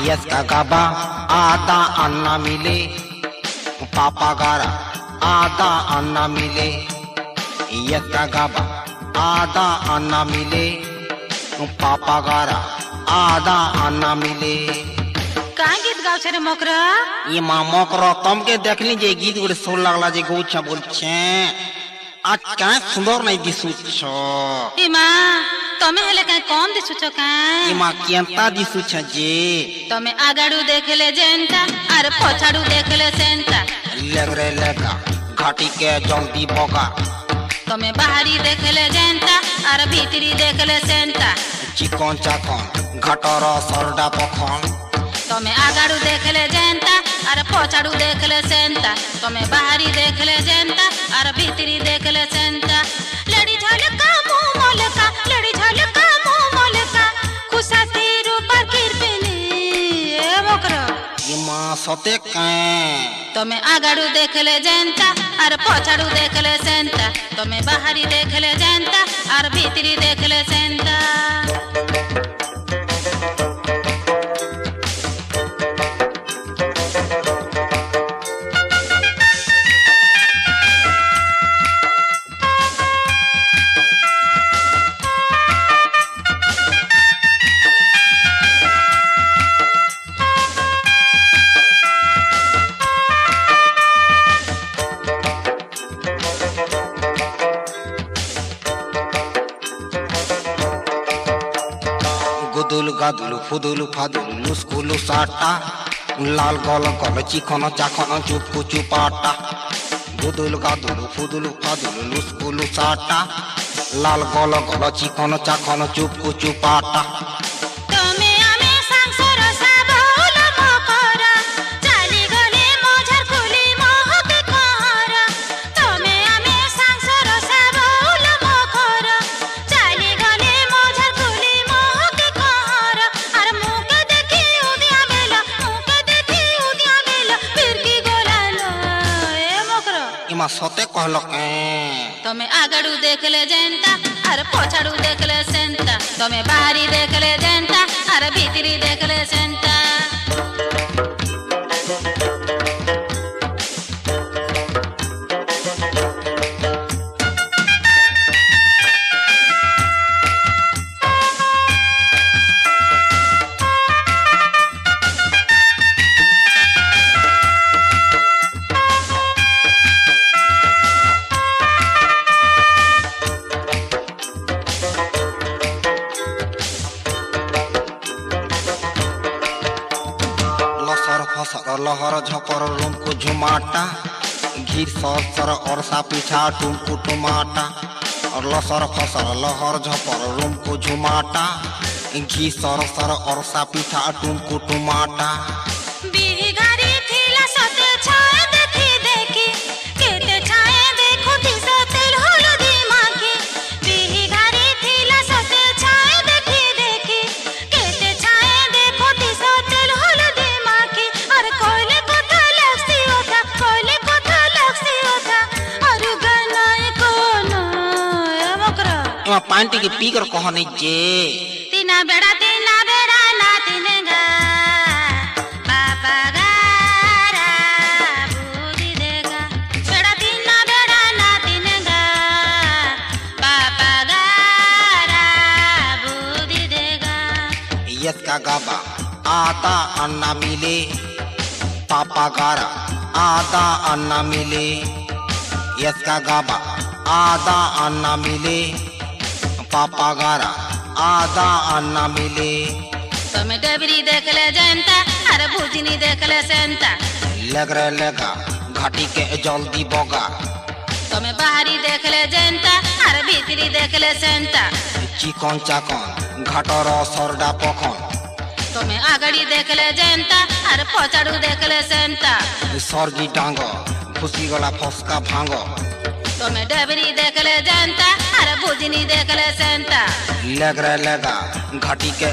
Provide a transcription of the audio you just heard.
यसका गाबा आधा अन्ना मिले पापा गारा आधा अन्ना मिले यसका गाबा आधा अन्ना मिले पापा गारा आधा अन्ना मिले। काय गीत गाव छे रे मोकरा? ये माँ मोकरा तमके देखली जे गीत गुड़े सोल लागला जे गौछा बोलछे आज काय सुंदर नहीं दिसुछ। ए माँ तमे हेले काय कौन दिसुछ काय? ये माँ केंता दिसुछ जे तमे आगाड़ू देखले जेंता अरे पछाड़ू देखले सेंता लगरे लगा घाटी के जल्दी बगा तमे बाहरी देखले जेंता अरे भीतरी देखले सेंता चिकन चाकन घटर सरडा पखन तमे आगाड़ू देखले जेंता अरे पछाड़ू देखले सेंता तमे बाहरी देखले जेंता अरे भीतरी देखले सेंता लड़ी झलका मुंह मोलका लड़ी झलका मुंह मोलका खुशाती रूपा किरपिनी ए मोकरा ये माँ सते काए तमे आगाड़ू देखले जेंता अरे पछाड़ू देखले सेंता तमे बाहरी देखले जेंता अरे भीतरी देखले सेंता। गुदुल गादुल फुदुल फादुल लुस्कुलु साटा लाल गल गल चिकन चाकन चुपकु चुपाटा गुदुल गादुल फुदुल फादुल लुस्कुलु साटा लाल गल गल चिकन चाकन चुपकु चुपाटा। तमे आमे सांसर साबौल मोकरा चाली गले मोझर कुली मोहके कहरा तमे आमे सांसर साबौल मोकरा चाली गले मोझर कुली मोहके कहरा अरे मुके देखी उदिया बेला फिरकी गोलालो ए मोकरा इमा सते कहल के तमे आगाड़ू देखले जेंता अरे पछाड़ू देखले सेंता तमे बाहरी देखले जेंता अरे भीतरी देखले सेंता। लहर झपर रूम को झुमाटा घीर सर और सा पीछा टुमकु टुमाटा और लसर फसर लहर झपर रूम को झुमाटा घी सर और सा पीछा टुमकु टुमाटा। बिगारी थिला सते छाए देखी देखी केते छाए देखो तिसा तेल हलदी माखी बिगारी थिला सते छाए देखी देखी केते छाए देखो तिसा तेल हलदी माखी अरे कोइले कथा लगसी ओथा अरे गनाई कोनो ए मोकरा एमा पांटी के पीकर कहने जे तीना बेड़ा ना तिनेगा बाबा गारा बुद्धि देगा बेड़ा ना तिनेगा बाबा गारा बुद्धि देगा। यसका गाबा आधा अन्ना मिले पापा गारा आधा अन्ना मिले यसका गाबा आधा अन्ना मिले पापा गारा आधा अन्ना मिले। तमे डबरी देखले जनता अरे भुजनी देखले सेंता लगरे लगा घाटी के जल्दी बगा तमे बाहरी देखले जनता अरे भीतरी देखले सेंता चिकन चाकन घाटर सरडा पखन तमे आगड़ी देखले जनता अरे पछाड़ू देखले सेंता सरगी डांग खुशी गला फसका भांग तमे डबरी देखले जनता अरे भुजनी देखले सेंता लगरे लगा घाटी के